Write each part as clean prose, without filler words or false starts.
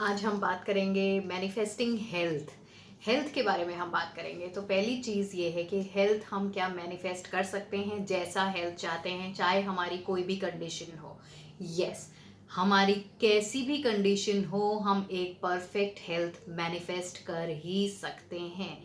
आज हम बात करेंगे मैनिफेस्टिंग हेल्थ। हेल्थ के बारे में हम बात करेंगे। तो पहली चीज़ ये है कि हेल्थ हम क्या मैनिफेस्ट कर सकते हैं, जैसा हेल्थ चाहते हैं, चाहे हमारी कोई भी कंडीशन हो। यस, हमारी कैसी भी कंडीशन हो, हम एक परफेक्ट हेल्थ मैनिफेस्ट कर ही सकते हैं।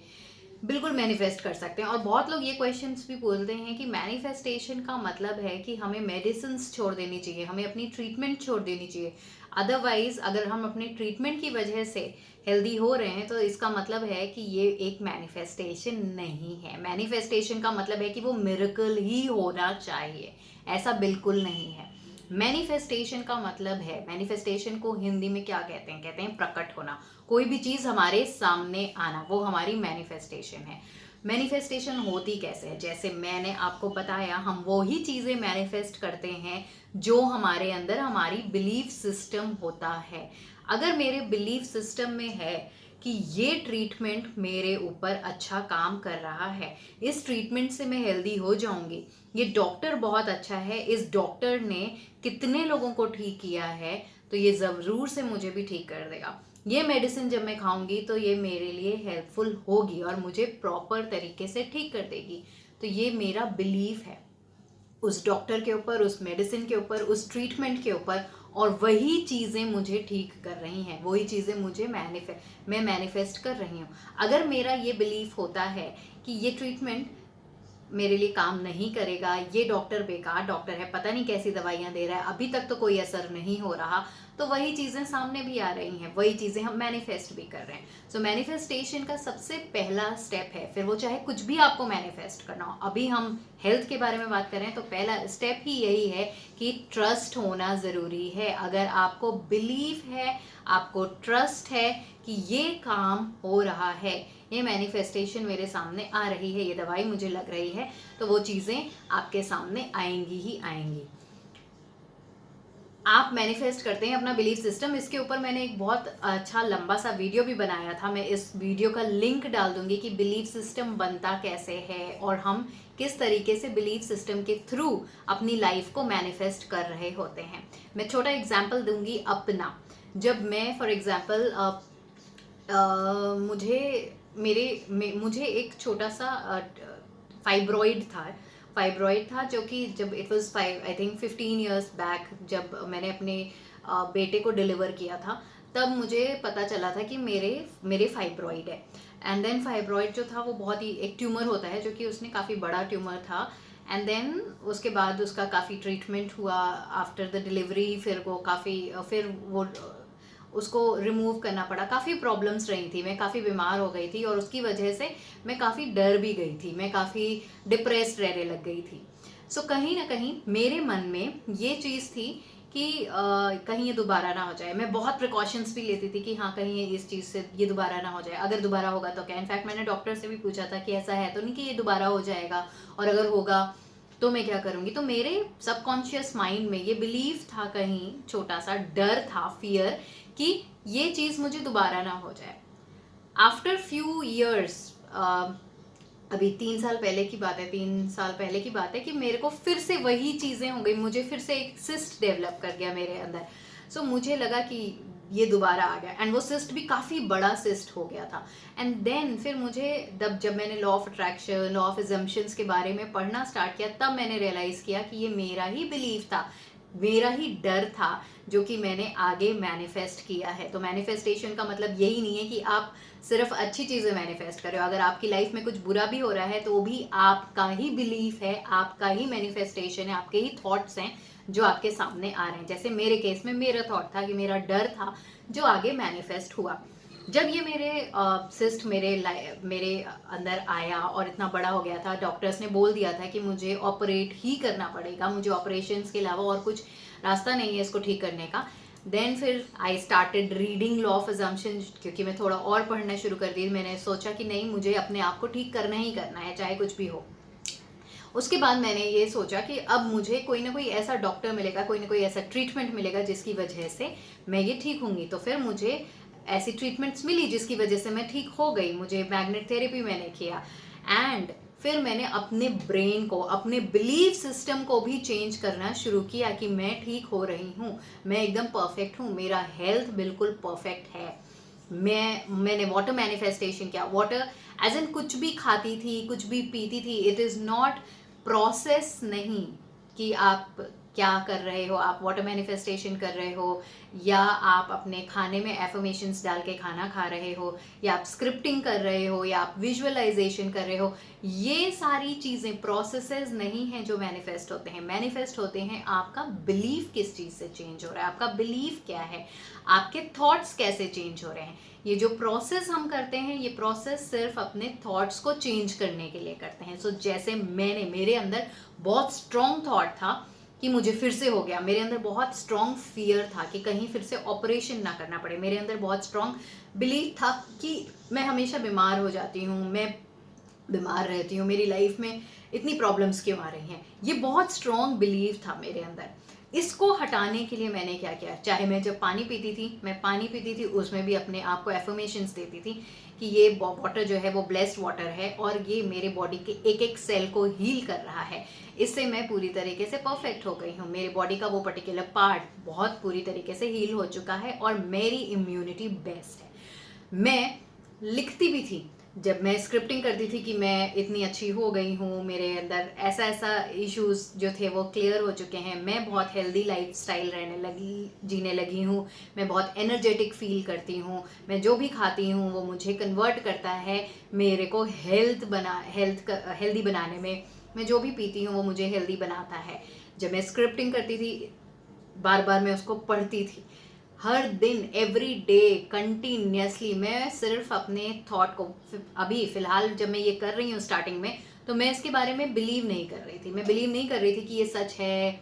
बिल्कुल मैनिफेस्ट कर सकते हैं। और बहुत लोग ये क्वेश्चंस भी बोलते हैं कि मैनिफेस्टेशन का मतलब है कि हमें मेडिसिन छोड़ देनी चाहिए, हमें अपनी ट्रीटमेंट छोड़ देनी चाहिए। अदरवाइज अगर हम अपनी ट्रीटमेंट की वजह से हेल्दी हो रहे हैं तो इसका मतलब है कि ये एक मैनिफेस्टेशन नहीं है। मैनिफेस्टेशन का मतलब है कि वो मिरेकल ही होना चाहिए, ऐसा बिल्कुल नहीं है। मैनिफेस्टेशन का मतलब है, मैनिफेस्टेशन को हिंदी में क्या कहते हैं प्रकट होना। कोई भी चीज़ हमारे सामने आना, वो हमारी मैनिफेस्टेशन है। मैनिफेस्टेशन होती कैसे है, जैसे मैंने आपको बताया, हम वो ही चीज़ें मैनिफेस्ट करते हैं जो हमारे अंदर हमारी बिलीफ सिस्टम होता है। अगर मेरे बिलीफ सिस्टम में है कि ये ट्रीटमेंट मेरे ऊपर अच्छा काम कर रहा है, इस ट्रीटमेंट से मैं हेल्दी हो जाऊंगी, ये डॉक्टर बहुत अच्छा है, इस डॉक्टर ने कितने लोगों को ठीक किया है, तो ये ज़रूर से मुझे भी ठीक कर देगा। ये मेडिसिन जब मैं खाऊंगी तो ये मेरे लिए हेल्पफुल होगी और मुझे प्रॉपर तरीके से ठीक कर देगी। तो ये मेरा बिलीफ है उस डॉक्टर के ऊपर, उस मेडिसिन के ऊपर, उस ट्रीटमेंट के ऊपर। और वही चीज़ें मुझे ठीक कर रही हैं, वही चीज़ें मुझे मैं मैनिफेस्ट कर रही हूँ। अगर मेरा ये बिलीफ होता है कि ये ट्रीटमेंट मेरे लिए काम नहीं करेगा, ये डॉक्टर बेकार डॉक्टर है, पता नहीं कैसी दवाइयाँ दे रहा है, अभी तक तो कोई असर नहीं हो रहा, तो वही चीज़ें सामने भी आ रही हैं, वही चीज़ें हम मैनिफेस्ट भी कर रहे हैं। सो मैनिफेस्टेशन का सबसे पहला स्टेप है, फिर वो चाहे कुछ भी आपको मैनिफेस्ट करना हो। अभी हम हेल्थ के बारे में बात कर रहे हैं तो पहला स्टेप ही यही है कि ट्रस्ट होना ज़रूरी है। अगर आपको बिलीफ है, आपको ट्रस्ट है कि ये काम हो रहा है, ये मैनिफेस्टेशन मेरे सामने आ रही है, ये दवाई मुझे लग रही है, तो वो चीज़ें आपके सामने आएंगी ही आएंगी। आप मैनिफेस्ट करते हैं अपना बिलीफ सिस्टम। इसके ऊपर मैंने एक बहुत अच्छा लंबा सा वीडियो भी बनाया था, मैं इस वीडियो का लिंक डाल दूंगी कि बिलीफ सिस्टम बनता कैसे है और हम किस तरीके से बिलीफ सिस्टम के थ्रू अपनी लाइफ को मैनिफेस्ट कर रहे होते हैं। मैं छोटा एग्जाम्पल दूंगी अपना। जब मैं फॉर एग्जाम्पल मुझे मुझे एक छोटा सा फाइब्रॉइड था फाइब्रॉइड था जो कि जब it was 5 I think 15 years back, जब मैंने अपने बेटे को डिलीवर किया था, तब मुझे पता चला था कि मेरे मेरे फाइब्रॉइड है। एंड देन फाइब्रॉइड जो था वो बहुत ही एक ट्यूमर होता है, जो कि उसने काफ़ी बड़ा ट्यूमर था। एंड देन उसके बाद उसका काफ़ी ट्रीटमेंट हुआ आफ्टर द डिलीवरी। फिर वो काफ़ी फिर वो उसको रिमूव करना पड़ा, काफ़ी प्रॉब्लम्स रही थी, मैं काफ़ी बीमार हो गई थी और उसकी वजह से मैं काफ़ी डर भी गई थी, मैं काफ़ी डिप्रेस्ड रहने लग गई थी। सो कहीं ना कहीं मेरे मन में ये चीज़ थी कि कहीं ये दोबारा ना हो जाए। मैं बहुत प्रिकॉशंस भी लेती थी कि हाँ, कहीं इस चीज़ से ये दोबारा ना हो जाए, अगर दोबारा होगा तो क्या। इनफैक्ट मैंने डॉक्टर से भी पूछा था कि ऐसा है तो नहीं कि ये दोबारा हो जाएगा, और अगर होगा तो मैं क्या करूँगी। तो मेरे सबकॉन्शियस माइंड में ये बिलीव था, कहीं छोटा सा डर था, फियर, कि ये चीज़ मुझे दोबारा ना हो जाए। आफ्टर फ्यू ईयर्स, अभी 3 साल पहले की बात है, 3 साल पहले की बात है कि मेरे को फिर से वही चीज़ें हो गई, मुझे फिर से एक सिस्ट डेवलप कर गया मेरे अंदर। सो मुझे लगा कि ये दोबारा आ गया, एंड वो सिस्ट भी काफ़ी बड़ा सिस्ट हो गया था। एंड देन फिर मुझे जब मैंने law of attraction, law of assumptions के बारे में पढ़ना स्टार्ट किया, तब मैंने रियलाइज़ किया कि ये मेरा ही बिलीव था, मेरा ही डर था, जो कि मैंने आगे मैनिफेस्ट किया है। तो मैनिफेस्टेशन का मतलब यही नहीं है कि आप सिर्फ अच्छी चीज़ें मैनिफेस्ट कर रहे हो। अगर आपकी लाइफ में कुछ बुरा भी हो रहा है तो भी आपका ही बिलीफ है, आपका ही मैनिफेस्टेशन है, आपके ही थॉट्स हैं जो आपके सामने आ रहे हैं। जैसे मेरे केस में मेरा थॉट था कि मेरा डर था, जो आगे मैनिफेस्ट हुआ। जब ये मेरे सिस्ट मेरे अंदर आया और इतना बड़ा हो गया था, डॉक्टर्स ने बोल दिया था कि मुझे ऑपरेट ही करना पड़ेगा, मुझे ऑपरेशंस के अलावा और कुछ रास्ता नहीं है इसको ठीक करने का। देन फिर I started reading law of assumption, क्योंकि मैं थोड़ा और पढ़ना शुरू कर दी। मैंने सोचा कि नहीं, मुझे अपने आप को ठीक करना ही करना है, चाहे कुछ भी हो। उसके बाद मैंने ये सोचा कि अब मुझे कोई ना कोई ऐसा डॉक्टर मिलेगा, कोई ना कोई ऐसा ट्रीटमेंट मिलेगा जिसकी वजह से मैं ये ठीक होंगी। तो फिर मुझे ऐसी ट्रीटमेंट्स मिली जिसकी वजह से मैं ठीक हो गई। मुझे मैग्नेट थेरेपी मैंने किया, एंड फिर मैंने अपने ब्रेन को, अपने बिलीफ सिस्टम को भी चेंज करना शुरू किया कि मैं ठीक हो रही हूँ, मैं एकदम परफेक्ट हूँ, मेरा हेल्थ बिल्कुल परफेक्ट है। मैंने वाटर मैनिफेस्टेशन किया। वाटर एज इन कुछ भी खाती थी, कुछ भी पीती थी, इट इज़ नॉट प्रोसेस नहीं कि आप क्या कर रहे हो, आप वाटर मैनिफेस्टेशन कर रहे हो, या आप अपने खाने में एफर्मेशंस डाल के खाना खा रहे हो, या आप स्क्रिप्टिंग कर रहे हो, या आप विजुअलाइजेशन कर रहे हो। ये सारी चीज़ें प्रोसेसेस नहीं हैं जो मैनिफेस्ट होते हैं। मैनिफेस्ट होते हैं आपका बिलीफ किस चीज़ से चेंज हो रहा है, आपका बिलीफ क्या है, आपके थॉट्स कैसे चेंज हो रहे हैं। ये जो प्रोसेस हम करते हैं, ये प्रोसेस सिर्फ अपने थॉट्स को चेंज करने के लिए करते हैं। सो जैसे मेरे अंदर बहुत स्ट्रॉन्ग थॉट था कि मुझे फिर से हो गया, मेरे अंदर बहुत स्ट्रॉन्ग फियर था कि कहीं फिर से ऑपरेशन ना करना पड़े, मेरे अंदर बहुत स्ट्रॉन्ग बिलीफ था कि मैं हमेशा बीमार हो जाती हूँ, मैं बीमार रहती हूँ, मेरी लाइफ में इतनी प्रॉब्लम्स क्यों आ रही हैं। ये बहुत स्ट्रॉन्ग बिलीव था मेरे अंदर। इसको हटाने के लिए मैंने क्या किया, चाहे मैं जब पानी पीती थी, मैं पानी पीती थी उसमें भी अपने आप को एफर्मेशंस देती थी कि ये वाटर जो है वो ब्लेस्ड वाटर है और ये मेरे बॉडी के एक एक सेल को हील कर रहा है, इससे मैं पूरी तरीके से परफेक्ट हो गई हूँ, मेरे बॉडी का वो पर्टिकुलर पार्ट बहुत पूरी तरीके से हील हो चुका है और मेरी इम्यूनिटी बेस्ट है। मैं लिखती भी थी, जब मैं स्क्रिप्टिंग करती थी कि मैं इतनी अच्छी हो गई हूँ, मेरे अंदर ऐसा ऐसा इश्यूज जो थे वो क्लियर हो चुके हैं, मैं बहुत हेल्दी लाइफ स्टाइल जीने लगी हूँ, मैं बहुत एनर्जेटिक फील करती हूँ, मैं जो भी खाती हूँ वो मुझे कन्वर्ट करता है मेरे को हेल्दी बनाने में, मैं जो भी पीती हूँ वो मुझे हेल्दी बनाता है। जब मैं स्क्रिप्टिंग करती थी, बार बार मैं उसको पढ़ती थी, हर दिन एवरी डे कंटिन्यूसली मैं सिर्फ अपने थॉट को, अभी फिलहाल जब मैं ये कर रही हूँ स्टार्टिंग में, तो मैं इसके बारे में बिलीव नहीं कर रही थी, मैं बिलीव नहीं कर रही थी कि ये सच है,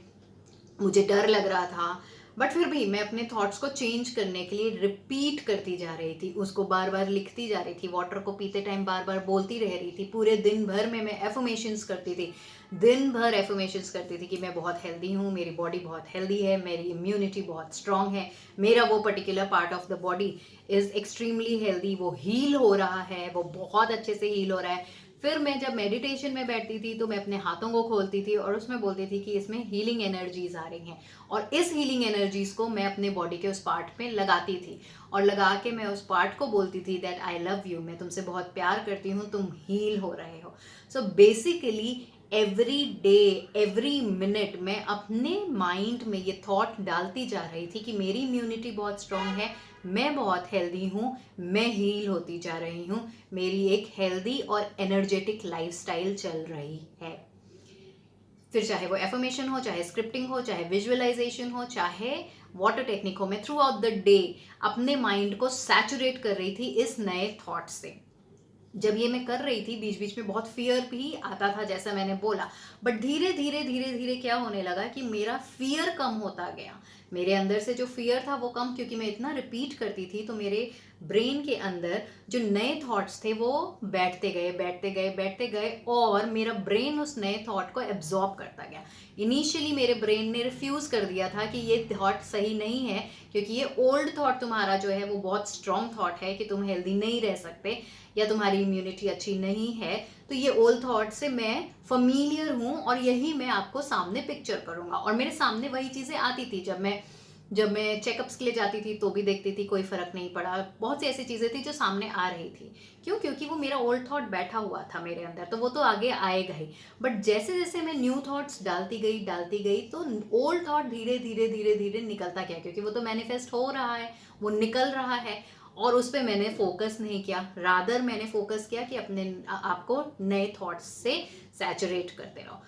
मुझे डर लग रहा था, बट फिर भी मैं अपने थॉट्स को चेंज करने के लिए रिपीट करती जा रही थी, उसको बार बार लिखती जा रही थी, वाटर को पीते टाइम बार बार बोलती रह रही थी, पूरे दिन भर में मैं एफर्मेशंस करती थी, दिन भर एफर्मेशंस करती थी कि मैं बहुत हेल्दी हूँ, मेरी बॉडी बहुत हेल्दी है, मेरी इम्यूनिटी बहुत स्ट्रांग है, मेरा वो particular part of the body is extremely healthy, वो हील हो रहा है, वो बहुत अच्छे से हील हो रहा है। फिर मैं जब मेडिटेशन में बैठती थी तो मैं अपने हाथों को खोलती थी और उसमें बोलती थी कि इसमें हीलिंग एनर्जीज आ रही हैं, और इस हीलिंग एनर्जीज को मैं अपने बॉडी के उस पार्ट में लगाती थी, और लगा के मैं उस पार्ट को बोलती थी दैट आई लव यू, मैं तुमसे बहुत प्यार करती हूँ, तुम हील हो रहे हो। So basically every day, every minute मैं अपने माइंड में ये थॉट डालती जा रही थी कि मेरी इम्यूनिटी बहुत स्ट्रांग है, मैं बहुत हेल्दी हूँ, मैं हील होती जा रही हूँ, मेरी एक हेल्दी और एनर्जेटिक लाइफस्टाइल चल रही है। फिर चाहे वो एफर्मेशन हो, चाहे स्क्रिप्टिंग हो, चाहे विजुअलाइजेशन हो, चाहे वाटर टेक्निक हो, मैं थ्रू आउट द डे अपने माइंड को सैचुरेट कर रही थी इस नए थॉट से। जब ये मैं कर रही थी, बीच बीच में बहुत फियर भी आता था जैसा मैंने बोला, बट धीरे धीरे धीरे धीरे क्या होने लगा कि मेरा फियर कम होता गया, मेरे अंदर से जो फियर था वो कम, क्योंकि मैं इतना रिपीट करती थी तो मेरे ब्रेन के अंदर जो नए थॉट्स थे वो बैठते गए बैठते गए बैठते गए, और मेरा ब्रेन उस नए थॉट को एब्जॉर्ब करता गया। इनिशियली मेरे ब्रेन ने रिफ्यूज कर दिया था कि ये थॉट सही नहीं है, क्योंकि ये ओल्ड थॉट तुम्हारा जो है वो बहुत स्ट्रॉन्ग थॉट है कि तुम हेल्दी नहीं रह सकते या तुम्हारी इम्यूनिटी अच्छी नहीं है, तो ये ओल्ड थॉट से मैं फमीलियर हूँ और यही मैं आपको सामने पिक्चर करूँगा। और मेरे सामने वही चीज़ें आती थी, जब मैं चेकअप्स के लिए जाती थी तो भी देखती थी कोई फ़र्क नहीं पड़ा, बहुत सी ऐसी चीज़ें थी जो सामने आ रही थी। क्यों? क्योंकि वो मेरा ओल्ड थॉट बैठा हुआ था मेरे अंदर, तो वो तो आगे आएगा ही। बट जैसे जैसे मैं न्यू थॉट्स डालती गई तो ओल्ड थॉट धीरे धीरे धीरे धीरे निकलता गया, क्योंकि वो तो मैनिफेस्ट हो रहा है, वो निकल रहा है, और उस पर मैंने फोकस नहीं किया, रादर मैंने फोकस किया कि अपने आपको नए थॉट्स से सैचुरेट करते रहो।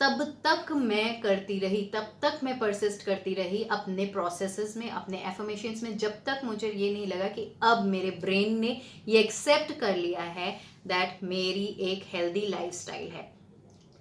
तब तक मैं करती रही, तब तक मैं परसिस्ट करती रही अपने प्रोसेसेस में, अपने एफर्मेशंस में, जब तक मुझे ये नहीं लगा कि अब मेरे ब्रेन ने ये एक्सेप्ट कर लिया है दैट मेरी एक हेल्दी लाइफस्टाइल है।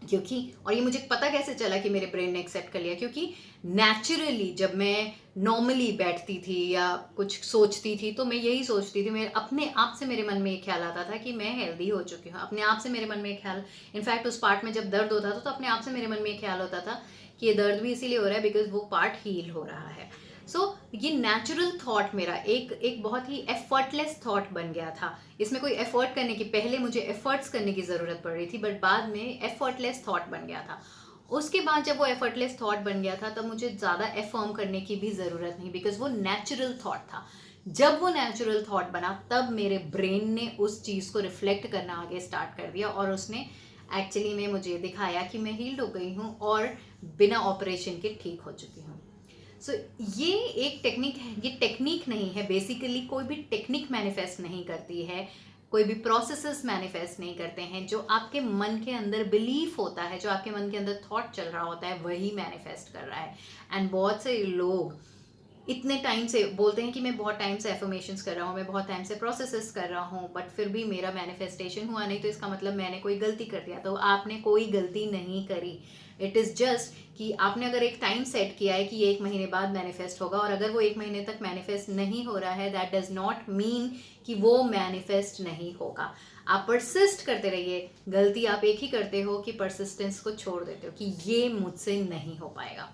क्योंकि, और ये मुझे पता कैसे चला कि मेरे ब्रेन ने एक्सेप्ट कर लिया, क्योंकि नेचुरली जब मैं नॉर्मली बैठती थी या कुछ सोचती थी तो मैं यही सोचती थी, मेरे अपने आप से मेरे मन में ये ख्याल आता था कि मैं हेल्दी हो चुकी हूँ, अपने आप से मेरे मन में ख्याल, इनफैक्ट उस पार्ट में जब दर्द होता था तो अपने आप से मेरे मन में ख्याल होता था कि ये दर्द भी इसीलिए हो रहा है बिकॉज वो पार्ट हील हो रहा है। सो ये नेचुरल थॉट मेरा एक एक बहुत ही एफर्टलेस थॉट बन गया था। इसमें कोई एफर्ट करने की, पहले मुझे एफर्ट्स करने की ज़रूरत पड़ रही थी, बट बाद में एफर्टलेस थॉट बन गया था। उसके बाद जब वो एफर्टलेस थॉट बन गया था तब मुझे ज़्यादा एफर्म करने की भी ज़रूरत नहीं, बिकॉज वो नेचुरल थॉट था। जब वो नेचुरल थॉट बना तब मेरे ब्रेन ने उस चीज़ को रिफ्लेक्ट करना आगे स्टार्ट कर दिया, और उसने एक्चुअली में मुझे दिखाया कि मैं हील्ड हो गई हूँ और बिना ऑपरेशन के ठीक हो चुकी हूँ। सो ये एक टेक्निक है, ये टेक्निक नहीं है, बेसिकली कोई भी टेक्निक मैनिफेस्ट नहीं करती है, कोई भी प्रोसेसेस मैनिफेस्ट नहीं करते हैं। जो आपके मन के अंदर बिलीफ होता है, जो आपके मन के अंदर थॉट चल रहा होता है, वही मैनिफेस्ट कर रहा है। एंड बहुत से लोग इतने टाइम से बोलते हैं कि मैं बहुत टाइम से एफर्मेशंस कर रहा हूँ, मैं बहुत टाइम से प्रोसेसेस कर रहा हूँ, बट फिर भी मेरा मैनिफेस्टेशन हुआ नहीं, तो इसका मतलब मैंने कोई गलती कर दिया। तो आपने कोई गलती नहीं करी। इट इज़ जस्ट कि आपने अगर एक टाइम सेट किया है कि ये 1 महीने बाद मैनिफेस्ट होगा, और अगर वो 1 महीने तक मैनिफेस्ट नहीं हो रहा है, दैट डज नॉट मीन कि वो मैनिफेस्ट नहीं होगा। आप परसिस्ट करते रहिए। गलती आप एक ही करते हो कि परसिस्टेंस को छोड़ देते हो कि ये मुझसे नहीं हो पाएगा,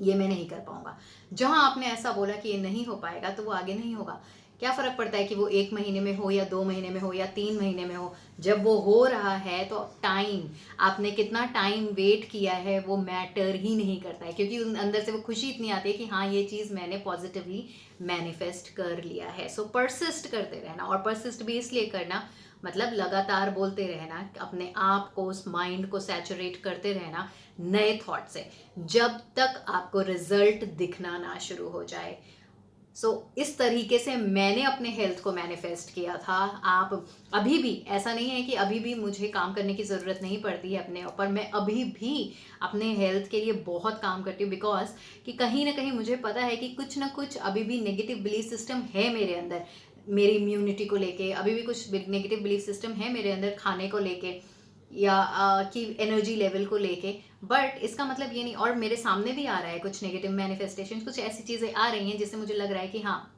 ये मैं नहीं कर पाऊंगा। जहां आपने ऐसा बोला कि ये नहीं हो पाएगा, तो वो आगे नहीं होगा। क्या फर्क पड़ता है कि वो 1 महीने में हो या 2 महीने में हो या 3 महीने में हो, जब वो हो रहा है तो टाइम, आपने कितना टाइम वेट किया है वो मैटर ही नहीं करता है, क्योंकि अंदर से वो खुशी इतनी आती है कि हाँ ये चीज़ मैंने पॉजिटिवली मैनिफेस्ट कर लिया है। सो परसिस्ट करते रहना, और परसिस्ट भी इसलिए करना, मतलब लगातार बोलते रहना, अपने आप को, उस माइंड को सैचुरेट करते रहना नए थॉट से, जब तक आपको रिजल्ट दिखना ना शुरू हो जाए। इस तरीके से मैंने अपने हेल्थ को मैनिफेस्ट किया था। आप अभी भी, ऐसा नहीं है कि अभी भी मुझे काम करने की ज़रूरत नहीं पड़ती है अपने ऊपर, मैं अभी भी अपने हेल्थ के लिए बहुत काम करती हूँ, बिकॉज कि कहीं ना कहीं मुझे पता है कि कुछ ना कुछ अभी भी नेगेटिव बिलीफ सिस्टम है मेरे अंदर, मेरी इम्यूनिटी को लेके अभी भी कुछ नेगेटिव बिलीफ सिस्टम है मेरे अंदर, खाने को लेके या कि एनर्जी लेवल को लेके। बट इसका मतलब ये नहीं, और मेरे सामने भी आ रहा है कुछ नेगेटिव मैनिफेस्टेशन, कुछ ऐसी चीज़ें आ रही हैं जिससे मुझे लग रहा है कि हाँ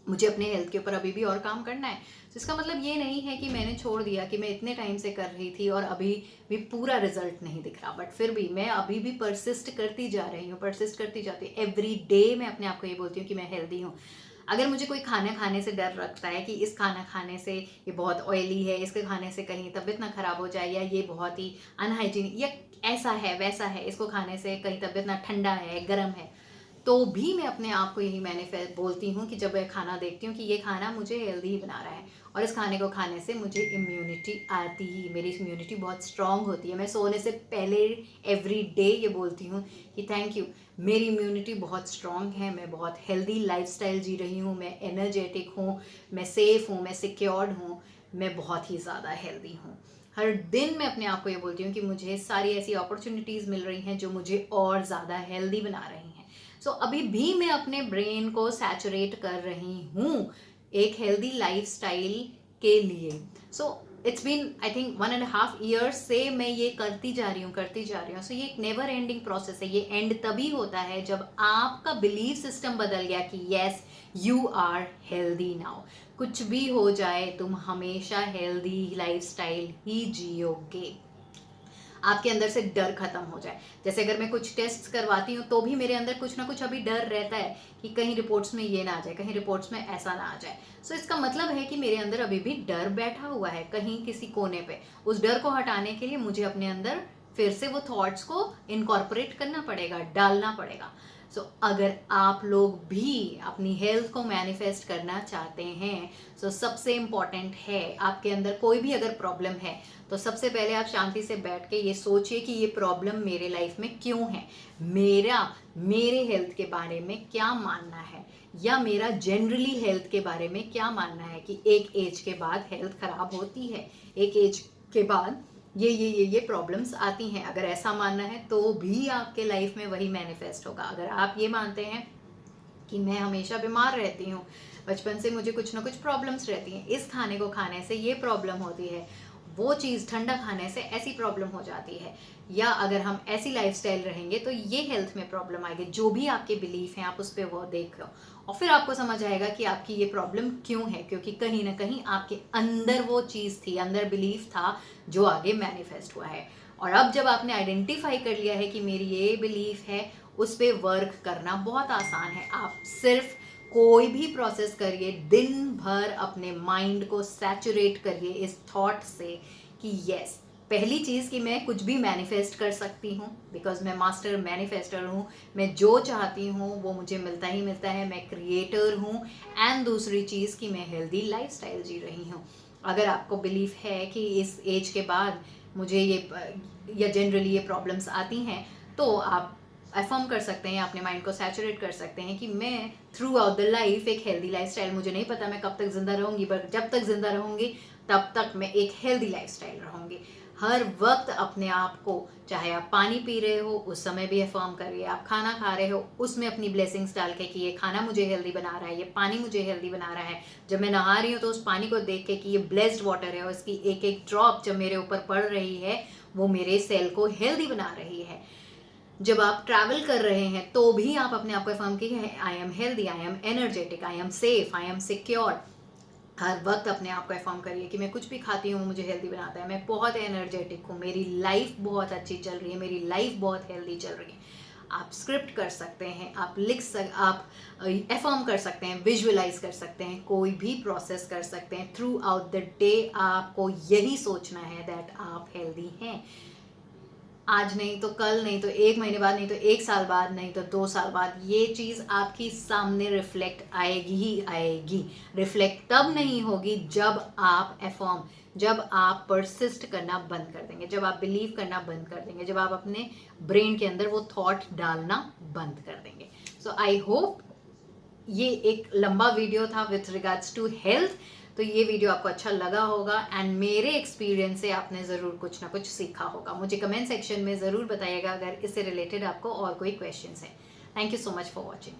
मुझे अपने हेल्थ के ऊपर अभी भी और काम करना है। तो इसका मतलब ये नहीं है कि मैंने छोड़ दिया, कि मैं इतने टाइम से कर रही थी और अभी भी पूरा रिजल्ट नहीं दिख रहा, बट फिर भी मैं अभी भी परसिस्ट करती जा रही हूँ, परसिस्ट करती जाती हूँ। एवरी डे मैं अपने आप को ये बोलती हूँ कि मैं हेल्दी हूँ। अगर मुझे कोई खाना खाने से डर लगता है कि इस खाना खाने से ये बहुत ऑयली है, इसके खाने से कहीं तबीयत ना खराब हो जाए, या ये बहुत ही अनहाइजीनिक, या ऐसा है वैसा है, इसको खाने से कहीं तबीयत ना, ठंडा है गर्म है, तो भी मैं अपने आप को यही मैंने बोलती हूँ कि जब मैं खाना देखती हूँ कि ये खाना मुझे हेल्दी ही बना रहा है, और इस खाने को खाने से मुझे इम्यूनिटी आती ही, मेरी इम्यूनिटी बहुत स्ट्रांग होती है। मैं सोने से पहले एवरी डे ये बोलती हूँ कि थैंक यू, मेरी इम्यूनिटी बहुत स्ट्रांग है, मैं बहुत हेल्दी लाइफस्टाइल जी रही हूँ, मैं एनर्जेटिक हूँ, मैं सेफ हूँ, मैं सिक्योर्ड हूँ, मैं बहुत ही ज़्यादा हेल्दी हूँ। हर दिन मैं अपने आप को ये बोलती हूँ कि मुझे सारी ऐसी अपॉर्चुनिटीज़ मिल रही हैं जो मुझे और ज़्यादा हेल्दी बना रही हैं। अभी भी मैं अपने ब्रेन को सैचुरेट कर रही हूँ एक हेल्दी लाइफस्टाइल के लिए। It's been I think 1.5 years से मैं ये करती जा रही हूँ। ये एक नेवर एंडिंग प्रोसेस है। ये एंड तभी होता है जब आपका बिलीफ सिस्टम बदल गया कि yes you are healthy now. कुछ भी हो जाए तुम हमेशा हेल्दी लाइफस्टाइल ही जियोगे। आपके अंदर से डर खत्म हो जाए। जैसे अगर मैं कुछ टेस्ट करवाती हूँ तो भी मेरे अंदर कुछ ना कुछ अभी डर रहता है कि कहीं रिपोर्ट्स में ये ना आ जाए, कहीं रिपोर्ट्स में ऐसा ना आ जाए। इसका मतलब है कि मेरे अंदर अभी भी डर बैठा हुआ है कहीं किसी कोने पे। उस डर को हटाने के लिए मुझे अपने अंदर फिर से वो थॉट्स को इनकॉर्पोरेट करना पड़ेगा, डालना पड़ेगा। अगर आप लोग भी अपनी हेल्थ को मैनिफेस्ट करना चाहते हैं, सबसे इम्पॉर्टेंट है, आपके अंदर कोई भी अगर प्रॉब्लम है तो सबसे पहले आप शांति से बैठ के ये सोचिए कि ये प्रॉब्लम मेरे लाइफ में क्यों है, मेरे हेल्थ के बारे में क्या मानना है, या मेरा जनरली हेल्थ के बारे में क्या मानना है कि एक एज के बाद हेल्थ खराब होती है, एक एज के बाद ये प्रॉब्लम्स आती हैं। अगर ऐसा मानना है तो भी आपके लाइफ में वही मैनिफेस्ट होगा। अगर आप ये मानते हैं कि मैं हमेशा बीमार रहती हूँ, बचपन से मुझे कुछ ना कुछ प्रॉब्लम्स रहती हैं, इस खाने को खाने से ये प्रॉब्लम होती है, वो चीज़ ठंडा खाने से ऐसी प्रॉब्लम हो जाती है, या अगर हम ऐसी लाइफस्टाइल रहेंगे तो ये हेल्थ में प्रॉब्लम आएगी, जो भी आपके बिलीफ हैं आप उस पर वो देख लो, और फिर आपको समझ आएगा कि आपकी ये प्रॉब्लम क्यों है, क्योंकि कहीं ना कहीं आपके अंदर वो चीज़ थी, अंदर बिलीफ था जो आगे मैनिफेस्ट हुआ है। और अब जब आपने आइडेंटिफाई कर लिया है कि मेरी ये बिलीफ है, उस पे वर्क करना बहुत आसान है। आप सिर्फ कोई भी प्रोसेस करिए, दिन भर अपने माइंड को सैचुरेट करिए इस थॉट से कि यस, पहली चीज़ कि मैं कुछ भी मैनिफेस्ट कर सकती हूँ, बिकॉज मैं मास्टर मैनिफेस्टर हूँ। मैं जो चाहती हूँ वो मुझे मिलता ही मिलता है, मैं क्रिएटर हूँ। एंड दूसरी चीज़ कि मैं हेल्दी लाइफस्टाइल जी रही हूँ। अगर आपको बिलीफ है कि इस एज के बाद मुझे ये या जनरली ये प्रॉब्लम्स आती हैं, तो आप अफर्म कर सकते हैं, अपने माइंड को सैचुरेट कर सकते हैं कि मैं थ्रू आउट द लाइफ एक हेल्दी लाइफस्टाइल, मुझे नहीं पता मैं कब तक ज़िंदा रहूँगी, बट जब तक ज़िंदा रहूँगी तब तक मैं एक हेल्दी लाइफस्टाइल रहूँगी। हर वक्त अपने आप को, चाहे आप पानी पी रहे हो उस समय भी अफर्म करिए, आप खाना खा रहे हो उसमें अपनी ब्लेसिंग्स डाल के कि ये खाना मुझे हेल्दी बना रहा है, ये पानी मुझे हेल्दी बना रहा है। जब मैं नहा रही हूँ तो उस पानी को देख के कि ये ब्लेस्ड वाटर है और इसकी एक एक ड्रॉप जब मेरे ऊपर पड़ रही है वो मेरे सेल को हेल्दी बना रही है। जब आप ट्रैवल कर रहे हैं तो भी आप अपने आप को अफर्म कीजिए, I am healthy, I am energetic, I am safe, I am secure. हर वक्त अपने आप को अफर्म करिए कि मैं कुछ भी खाती हूँ मुझे हेल्दी बनाता है, मैं बहुत एनर्जेटिक हूँ, मेरी लाइफ बहुत अच्छी चल रही है, मेरी लाइफ बहुत हेल्दी चल रही है। आप स्क्रिप्ट कर सकते हैं, आप अफर्म कर सकते हैं, विजुअलाइज कर सकते हैं, कोई भी प्रोसेस कर सकते हैं। थ्रू आउट द डे आपको यही सोचना है दैट आप हेल्दी हैं। आज नहीं तो कल, नहीं तो एक महीने बाद, नहीं तो एक साल बाद, नहीं तो 2 साल बाद ये चीज़ आपकी सामने रिफ्लेक्ट आएगी ही आएगी। रिफ्लेक्ट तब नहीं होगी जब आप अफर्म, जब आप परसिस्ट करना बंद कर देंगे, जब आप बिलीव करना बंद कर देंगे, जब आप अपने ब्रेन के अंदर वो थॉट डालना बंद कर देंगे। सो आई होप ये एक लंबा वीडियो था विथ रिगार्ड्स टू हेल्थ। तो ये वीडियो आपको अच्छा लगा होगा एंड मेरे एक्सपीरियंस से आपने ज़रूर कुछ ना कुछ सीखा होगा। मुझे कमेंट सेक्शन में ज़रूर बताइएगा अगर इससे रिलेटेड आपको और कोई क्वेश्चंस है। Thank you so much for watching.